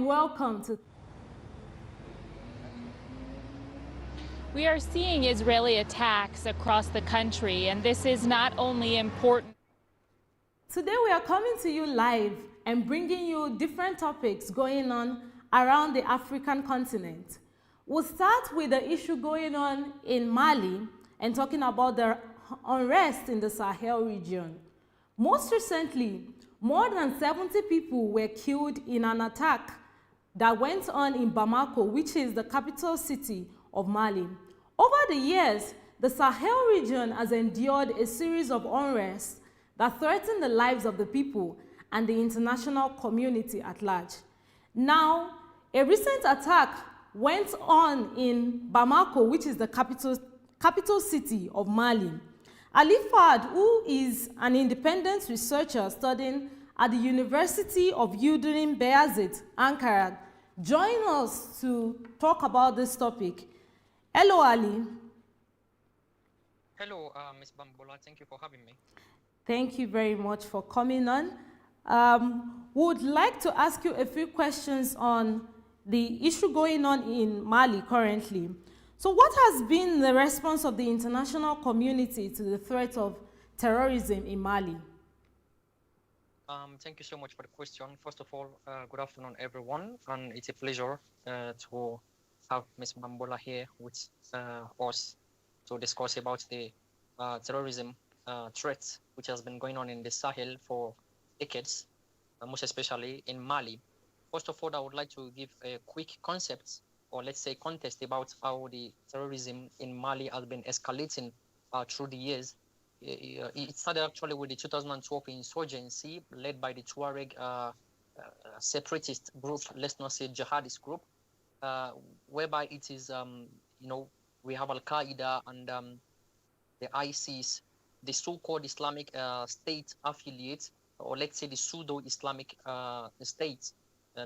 welcome to. We are seeing Israeli attacks across the country, and this is not only important. Today we are coming to you live and bringing you different topics going on around the African continent. We'll start with the issue going on in Mali and talking about the unrest in the Sahel region. Most recently, more than 70 people were killed in an attack that went on in Bamako, which is the capital city of Mali. Over the years, the Sahel region has endured a series of unrest that threaten the lives of the people and the international community at large. Now, a recent attack went on in Bamako, which is the capital city of Mali. Ali Fad, who is an independent researcher studying at the University of Yildirim Beyazıt, Ankara, joined us to talk about this topic. Hello, Ali. Hello, Ms. Bambola. Thank you for having me. Thank you very much for coming on. Would like to ask you a few questions on the issue going on in Mali currently. So what has been the response of the international community to the threat of terrorism in Mali? Thank you so much for the question. First of all, good afternoon, everyone. And it's a pleasure to have Ms. Bambola here with us to discuss about the terrorism threats which has been going on in the Sahel for decades, most especially in Mali. First of all, I would like to give a quick concept, or let's say context, about how the terrorism in Mali has been escalating through the years. It started actually with the 2012 insurgency led by the Tuareg separatist group, let's not say jihadist group, whereby it is, we have Al-Qaeda and the ISIS, the so-called Islamic State affiliate, or let's say the pseudo-Islamic state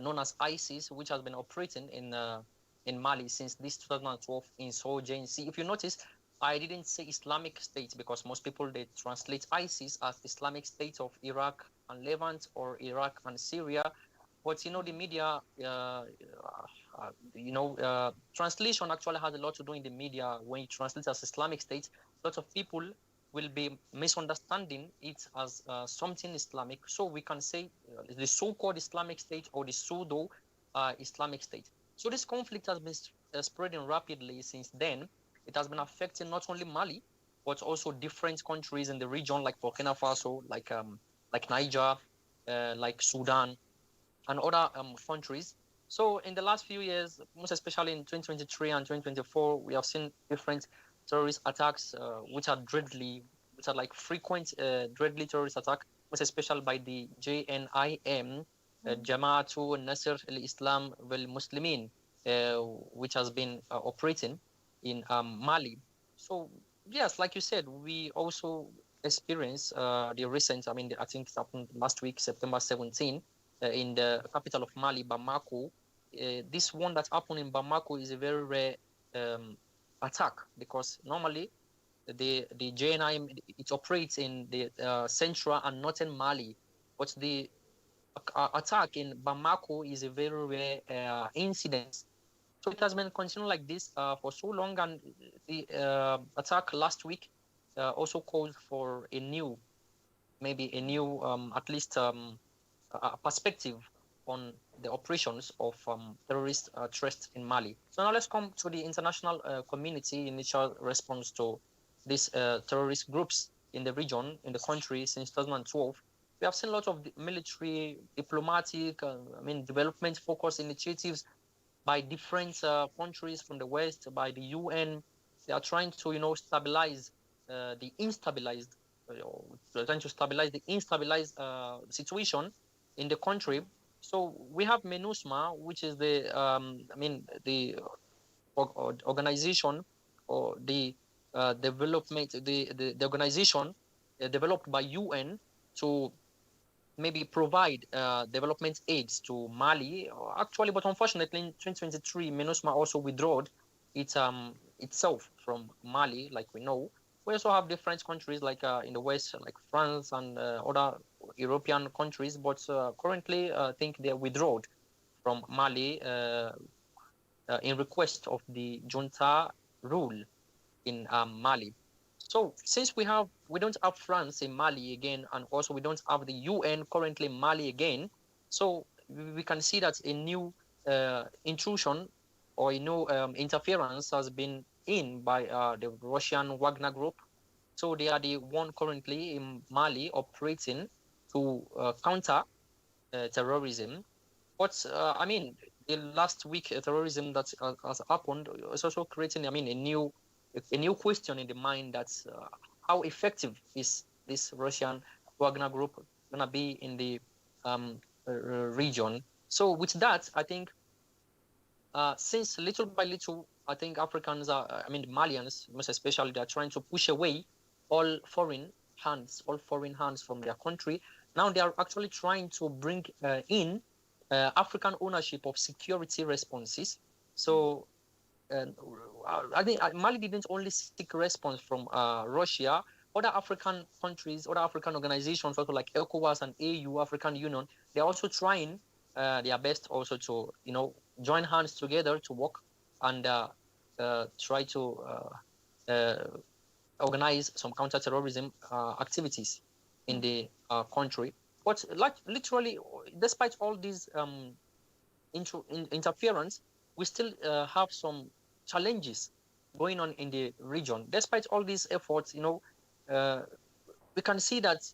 known as ISIS, which has been operating in Mali since this 2012 insurgency. If you notice, I didn't say Islamic State because most people, they translate ISIS as Islamic State of Iraq and Levant or Iraq and Syria. But, the media, translation actually has a lot to do in the media. When you translate as Islamic State, lots of people will be misunderstanding it as something Islamic. So we can say the so-called Islamic State or the pseudo Islamic State. So this conflict has been spreading rapidly since then. It has been affecting not only Mali, but also different countries in the region, like Burkina Faso, like Niger, like Sudan, and other countries. So in the last few years, most especially in 2023 and 2024, we have seen different terrorist attacks, which are like frequent deadly terrorist attacks, most especially by the JNIM, Jama'atu Nasr al-Islam wal-Muslimin, which has been operating in Mali. So yes, like you said, we also experienced the recent, I think it happened last week, September 17, in the capital of Mali, Bamako. This one that happened in Bamako is a very rare attack, because normally the JNI, it operates in the central and northern Mali, but the attack in Bamako is a very rare incident. So it has been continuing like this for so long, and the attack last week also called for a new at least perspective on the operations of terrorist threats in Mali. So now let's come to the international community initial response to these terrorist groups in the region, in the country since 2012. We have seen a lot of military, diplomatic, development focused initiatives by different countries from the West, by the UN. They are trying to, stabilize the instabilized, situation in the country. So we have MINUSMA, which is the organization, or the development, the organization developed by UN to maybe provide development aids to Mali. Actually, but unfortunately, in 2023, MINUSMA also withdrew itself from Mali, like we know. We also have different countries like in the West, like France and other European countries, but currently I think they're withdrawn from Mali in request of the junta rule in Mali. So since we don't have France in Mali again, and also we don't have the UN currently in Mali again, so we can see that a new intrusion or a new interference has been in by the Russian Wagner group. So they are the one currently in Mali operating to counter terrorism. But I mean, the last week terrorism that has happened is also creating, I mean, a new question in the mind that's how effective is this Russian Wagner group gonna be in the region. So with that, I think since little by little, I think Africans are, I mean, the Malians, most especially, they're trying to push away all foreign all foreign hands from their country. Now they are actually trying to bring in African ownership of security responses. So I think Mali didn't only seek response from Russia. Other African countries, other African organizations, also like ECOWAS and AU, African Union, they're also trying their best also to, join hands together to work and try to organize some counterterrorism activities in the country. But like literally, despite all these interference, we still have some challenges going on in the region. Despite all these efforts, we can see that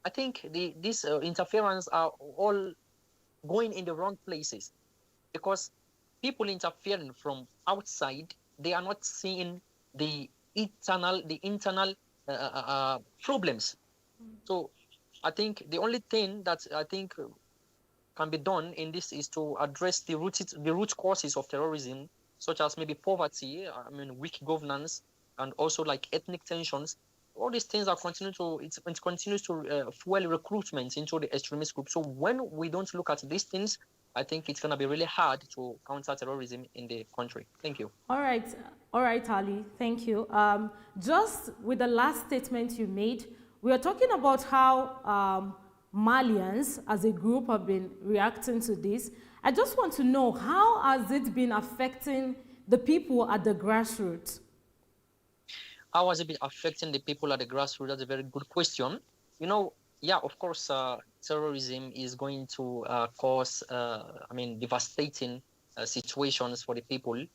I think these interference are all going in the wrong places because people interfering from outside, they are not seeing the internal problems. So I think the only thing that I think can be done in this is to address the root causes of terrorism, such as maybe poverty, I mean, weak governance, and also like ethnic tensions. All these things are it continues to fuel recruitment into the extremist group. So when we don't look at these things, I think it's going to be really hard to counter terrorism in the country. Thank you. All right, Ali, thank you. Just with the last statement you made, we are talking about how Malians as a group have been reacting to this. I just want to know, how has it been affecting the people at the grassroots? How has it been affecting the people at the grassroots? That's a very good question. Yeah, of course, terrorism is going to cause, devastating situations for the people.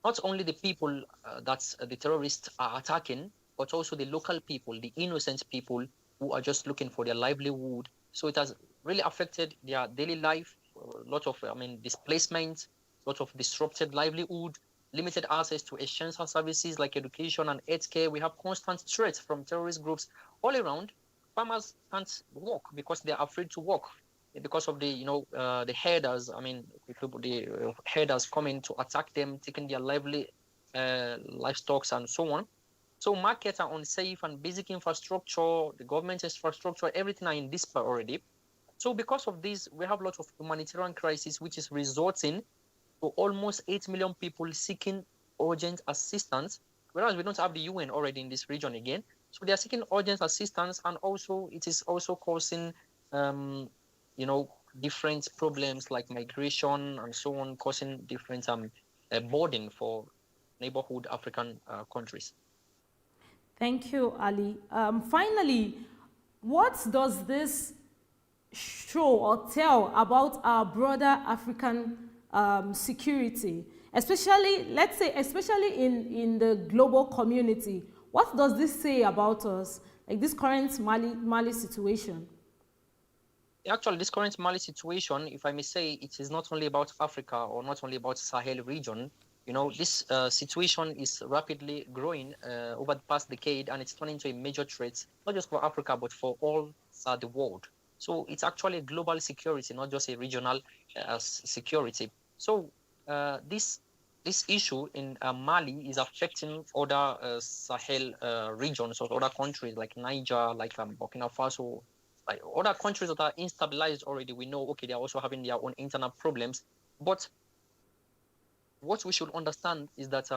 Not only the people that the terrorists are attacking, but also the local people, the innocent people who are just looking for their livelihood. So it has really affected their daily life, a lot of, displacement, a lot of disrupted livelihood, limited access to essential services like education and healthcare. We have constant threats from terrorist groups all around. Farmers can't work because they're afraid to work because of the herders. I mean, the herders coming to attack them, taking their livestock and so on. So markets are unsafe and basic infrastructure, the government infrastructure, everything are in despair already. So because of this, we have a lot of humanitarian crisis, which is resulting to almost 8 million people seeking urgent assistance, whereas we don't have the UN already in this region again. So they are seeking urgent assistance, and also it is also causing, different problems like migration and so on, causing different burden for neighborhood African countries. Thank you, Ali. Finally, what does this show or tell about our broader African security, especially in the global community? What does this say about us, like this current Mali situation? Actually, this current Mali situation, if I may say, it is not only about Africa or not only about Sahel region. This situation is rapidly growing over the past decade, and it's turning into a major threat, not just for Africa, but for all the world. So it's actually a global security, not just a regional security. So this issue in Mali is affecting other Sahel regions or other countries like Niger, like Burkina Faso, like other countries that are instabilized already. We know, okay, they're also having their own internal problems. But what we should understand is that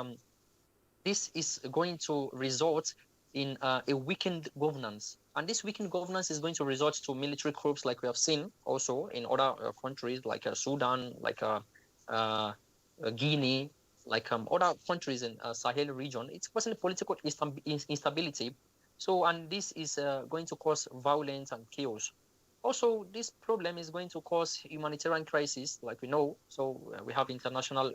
this is going to result in a weakened governance. And this weakened governance is going to resort to military coups like we have seen also in other countries like Sudan, like Guinea, like other countries in Sahel region. It's causing political instability. So, and this is going to cause violence and chaos. Also, this problem is going to cause humanitarian crisis, like we know. So we have international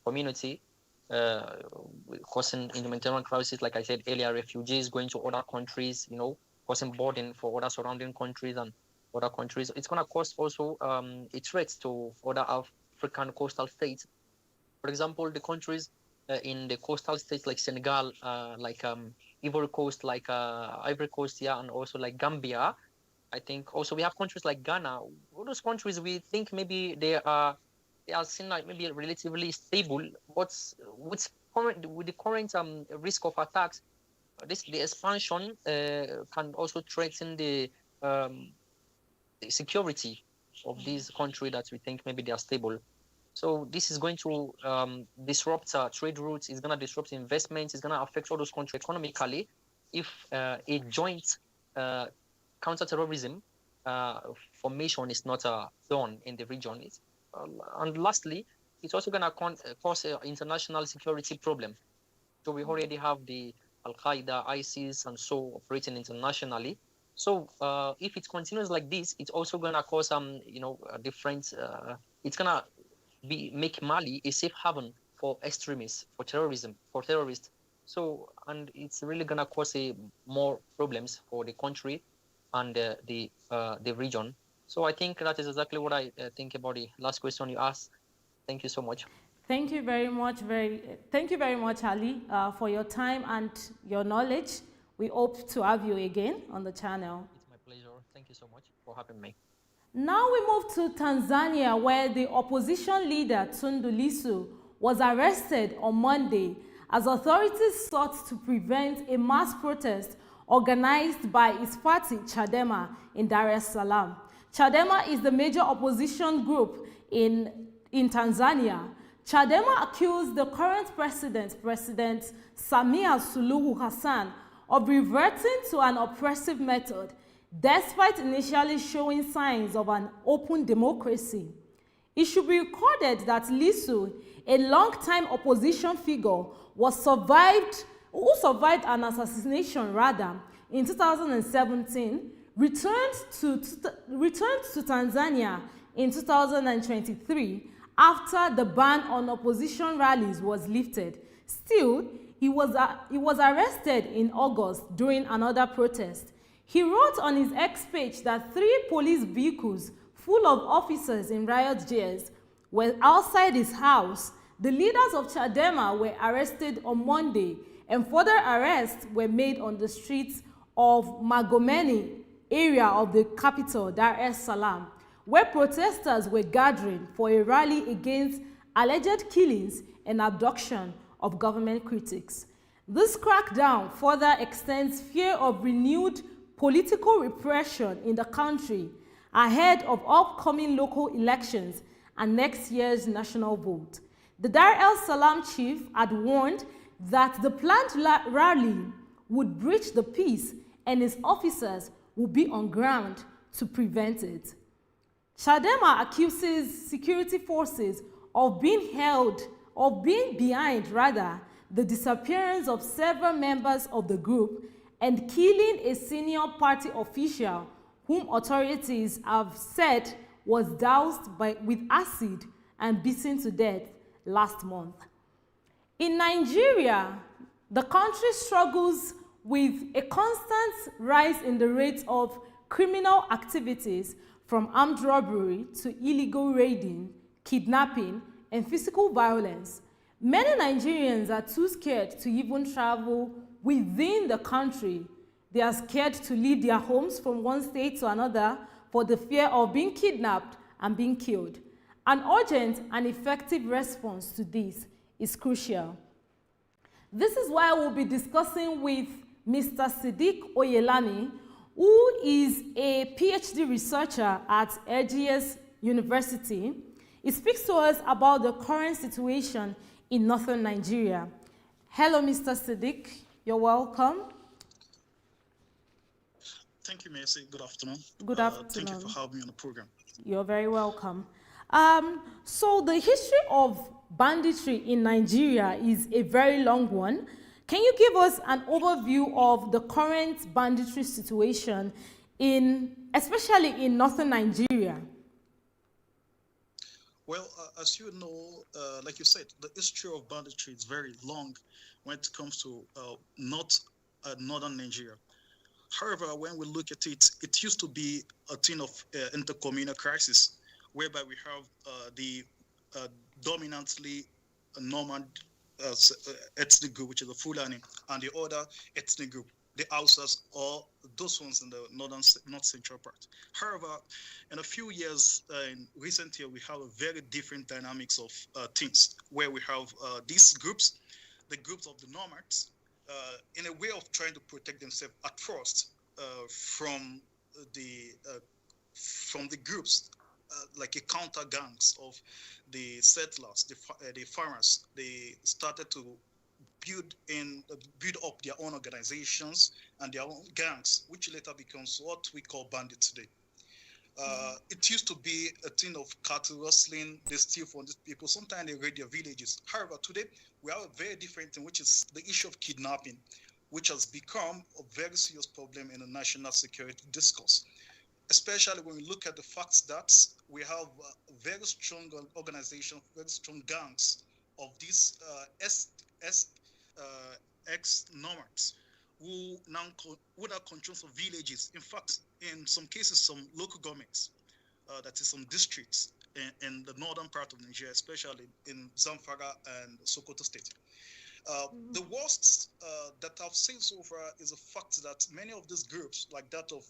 community causing humanitarian crisis, like I said earlier, refugees going to other countries, you know, causing burden for other surrounding countries and other countries. It's going to cause also a threat to other African coastal states. For example, the countries in the coastal states like Senegal, like Ivory Coast, like Ivory Coast, yeah, and also like Gambia. I think also we have countries like Ghana. All those countries we think maybe they are seen like maybe relatively stable, but with the current risk of attacks, the expansion can also threaten the security of this country that we think maybe they are stable. So this is going to disrupt trade routes. It's going to disrupt investments. It's going to affect all those countries economically if a joint counterterrorism formation is not done in the region. And lastly, it's also going to cause an international security problem. So we already have the Al-Qaeda, ISIS, and so operating internationally. So if it continues like this, it's also going to cause different. It's going to make Mali a safe haven for extremists, for terrorists. So, and it's really going to cause more problems for the country and the region. So I think that is exactly what I think about the last question you asked. Thank you so much. Thank you very much, thank you very much, Ali, for your time and your knowledge. We hope to have you again on the channel. It's my pleasure. Thank you so much for having me. Now we move to Tanzania, where the opposition leader Tundu Lissu was arrested on Monday as authorities sought to prevent a mass protest organized by his party, Chadema, in Dar es Salaam. Chadema is the major opposition group in Tanzania. Chadema accused the current president, President Samia Suluhu Hassan, of reverting to an oppressive method, despite initially showing signs of an open democracy. It should be recorded that Lissu, a long-time opposition figure, who survived an assassination in 2017, returned to Tanzania in 2023 after the ban on opposition rallies was lifted. Still, he was arrested in August during another protest. He wrote on his X page that 3 police vehicles full of officers in riot gears were outside his house. The leaders of Chadema were arrested on Monday, and further arrests were made on the streets of Magomeni area of the capital, Dar es Salaam, where protesters were gathering for a rally against alleged killings and abduction of government critics. This crackdown further extends fear of renewed political repression in the country ahead of upcoming local elections and next year's national vote. The Dar es Salaam chief had warned that the planned rally would breach the peace and his officers would be on ground to prevent it. Chadema accuses security forces of being behind the disappearance of several members of the group and killing a senior party official whom authorities have said was doused with acid and beaten to death last month. In Nigeria, the country struggles with a constant rise in the rate of criminal activities, from armed robbery to illegal raiding, kidnapping, and physical violence. Many Nigerians are too scared to even travel within the country. They are scared to leave their homes from one state to another for the fear of being kidnapped and being killed. An urgent and effective response to this is crucial. This is why we'll be discussing with Mr. Siddiq Oyelami, who is a PhD researcher at LGS University. He speaks to us about the current situation in northern Nigeria. Hello, Mr. Siddiq. You're welcome. Thank you, Mercy. Good afternoon. Good afternoon. Thank you for having me on the program. You're very welcome. So the history of banditry in Nigeria is a very long one. Can you give us an overview of the current banditry situation especially in northern Nigeria? Well, as you know, like you said, the history of banditry is very long when it comes to northern Nigeria. However, when we look at it, it used to be a thing of intercommunal crisis, whereby we have the dominantly Norman ethnic group, which is the Fulani, and the other ethnic group, the Hausas, or those ones in the north central part. However, in a few years, in recent years, we have a very different dynamics of things, where we have these groups, the groups of the nomads, in a way of trying to protect themselves at first from the groups, like a counter gangs of the settlers, the farmers. They started to build up their own organizations and their own gangs, which later becomes what we call bandits today. It used to be a thing of cattle rustling. They steal from these people. Sometimes they raid their villages. However, today we have a very different thing, which is the issue of kidnapping, which has become a very serious problem in the national security discourse, especially when we look at the fact that we have very strong organizations, very strong gangs of these ex-nomads who now control some villages. In fact, in some cases, some local governments, that is some districts in the northern part of Nigeria, especially in Zamfara and Sokoto state. The worst that I've seen so far is the fact that many of these groups, like that of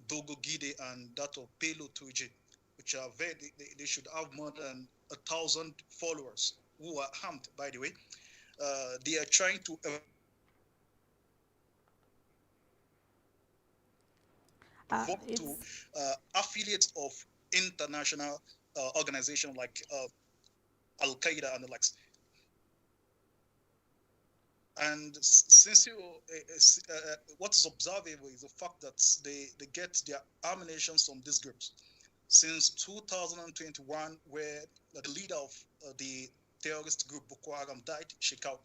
Dogo Gide and that of Bello Tuji, which are they should have more than 1,000 followers who are armed, by the way. They are trying to affiliates of international organizations like Al Qaeda and the likes. And since what is observable is the fact that they get their ammunition from these groups. Since 2021, where the leader of the terrorist group Boko Haram died, Shekau,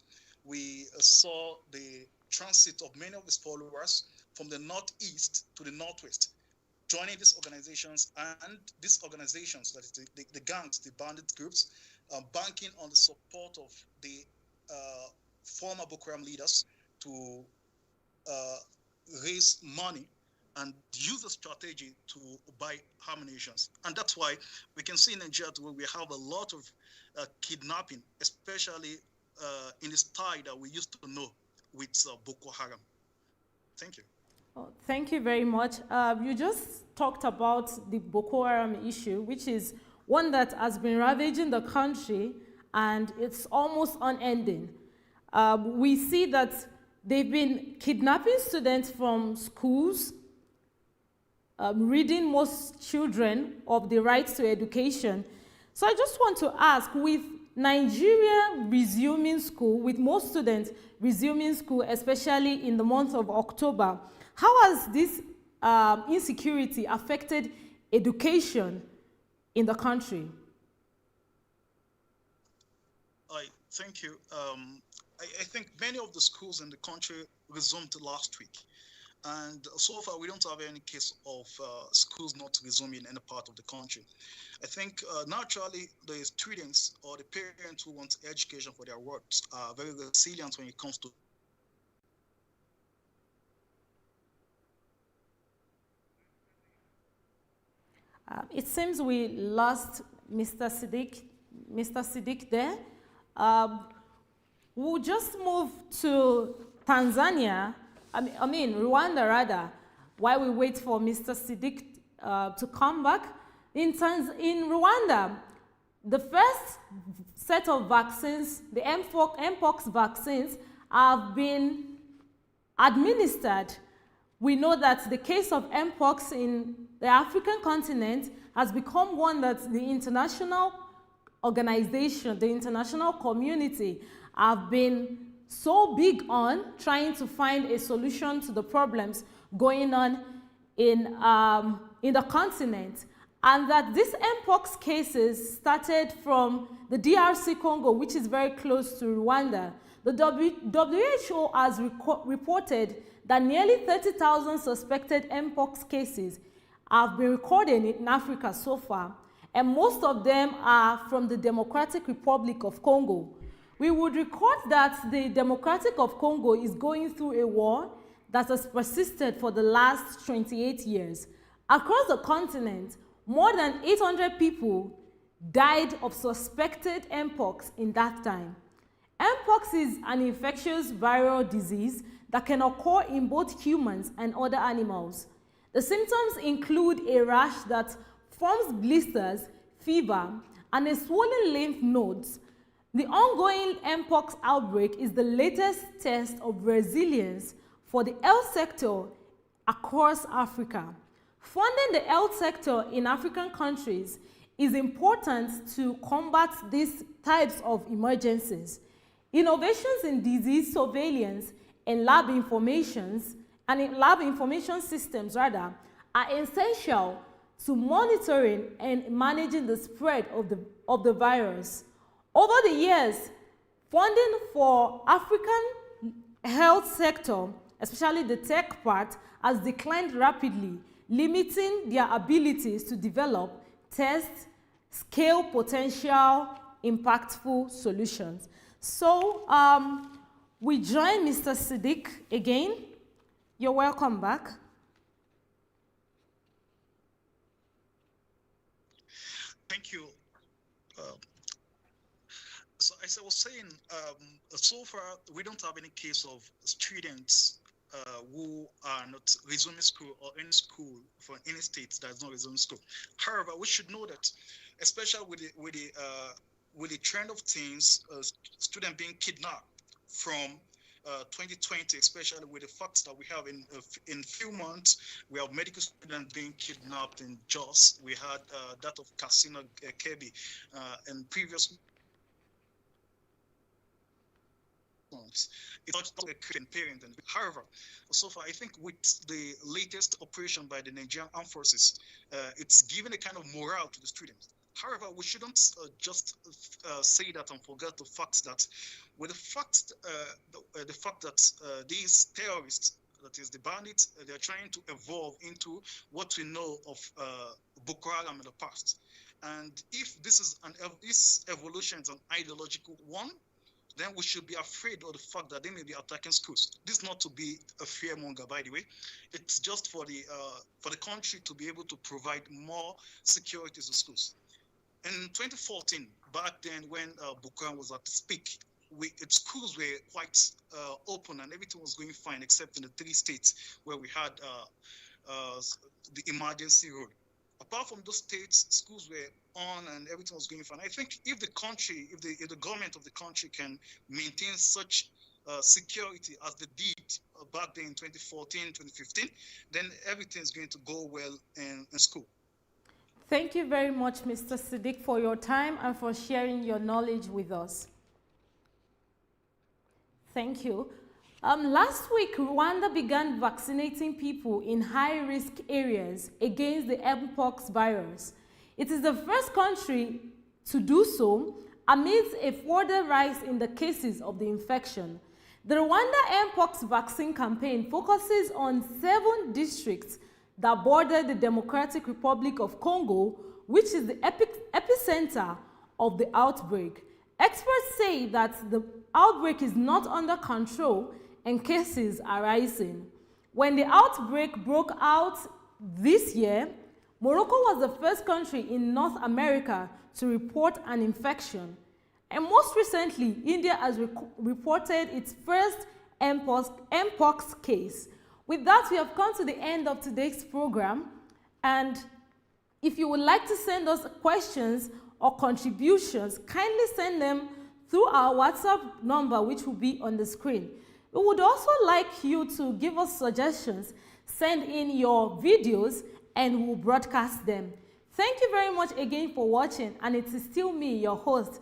we saw the transit of many of his followers from the northeast to the northwest, joining these organizations, and these organizations, that is the gangs, the bandit groups, banking on the support of the former Boko Haram leaders to raise money and use the strategy to buy ammunitions. And that's why we can see in Nigeria where we have a lot of kidnapping, especially in the style that we used to know with Boko Haram. Thank you. Oh, thank you very much. You just talked about the Boko Haram issue, which is one that has been ravaging the country, and it's almost unending. We see that they've been kidnapping students from schools, ridding most children of the rights to education. So I just want to ask, with Nigeria resuming school, with most students resuming school, especially in the month of October, how has this insecurity affected education in the country? Thank you. I think many of the schools in the country resumed last week. And so far, we don't have any case of schools not resuming in any part of the country. I think naturally, the students or the parents who want education for their works are very resilient when it comes to it seems we lost Mr. Siddiq there. We'll just move to Tanzania, I mean Rwanda rather, while we wait for Mr. Siddiq to come back. In Rwanda, the first set of vaccines, the Mpox vaccines, have been administered. We know that the case of Mpox in the African continent has become one that the international organization, the international community have been so big on trying to find a solution to the problems going on in the continent, and that these mpox cases started from the DRC Congo, which is very close to Rwanda. The WHO has reported that nearly 30,000 suspected mpox cases have been recorded in Africa so far, and most of them are from the Democratic Republic of Congo. We would record that the Democratic of Congo is going through a war that has persisted for the last 28 years. Across the continent, more than 800 people died of suspected mpox in that time. Mpox is an infectious viral disease that can occur in both humans and other animals. The symptoms include a rash that forms blisters, fever, and a swollen lymph nodes. The ongoing mpox outbreak is the latest test of resilience for the health sector across Africa. Funding the health sector in African countries is important to combat these types of emergencies. Innovations in disease surveillance and lab information systems are essential to monitoring and managing the spread of the virus. Over the years, funding for African health sector, especially the tech part, has declined rapidly, limiting their abilities to develop, test, scale potential, impactful solutions. So we join Mr. Siddiq again. You're welcome back. Thank you. So as I was saying, so far we don't have any case of students who are not resuming school or in school for any state that's not resuming school. However, we should know that, especially with the trend of things, students being kidnapped from 2020, especially with the facts that we have in few months, we have medical students being kidnapped in Jos. We had that of Casino Kebi and previous months. It's not a Christian parent. However, so far, I think with the latest operation by the Nigerian Armed Forces, it's given a kind of morale to the students. However, we shouldn't just say that and forget the fact that with the fact that these terrorists, that is the bandits, they're trying to evolve into what we know of Boko Haram in the past. And if this is this evolution is an ideological one, then we should be afraid of the fact that they may be attacking schools. This is not to be a fearmonger, by the way. It's just for the country to be able to provide more security to schools. In 2014, back then when Boko Haram was at its peak, schools were quite open and everything was going fine, except in the 3 states where we had the emergency rule. Apart from those states, schools were on and everything was going fine. I think if the country, if the government of the country can maintain such security as they did back then in 2014, 2015, then everything is going to go well in school. Thank you very much, Mr. Siddiq, for your time and for sharing your knowledge with us. Thank you. Last week, Rwanda began vaccinating people in high-risk areas against the mpox virus. It is the first country to do so amidst a further rise in the cases of the infection. The Rwanda mpox vaccine campaign focuses on 7 districts that border the Democratic Republic of Congo, which is the epicenter of the outbreak. Experts say that the outbreak is not under control and cases are rising. When the outbreak broke out this year, Morocco was the first country in North America to report an infection. And most recently, India has reported its first mpox case. With that, we have come to the end of today's program. And if you would like to send us questions or contributions, kindly send them through our WhatsApp number, which will be on the screen. We would also like you to give us suggestions, send in your videos, and we'll broadcast them. Thank you very much again for watching, and it is still me, your host,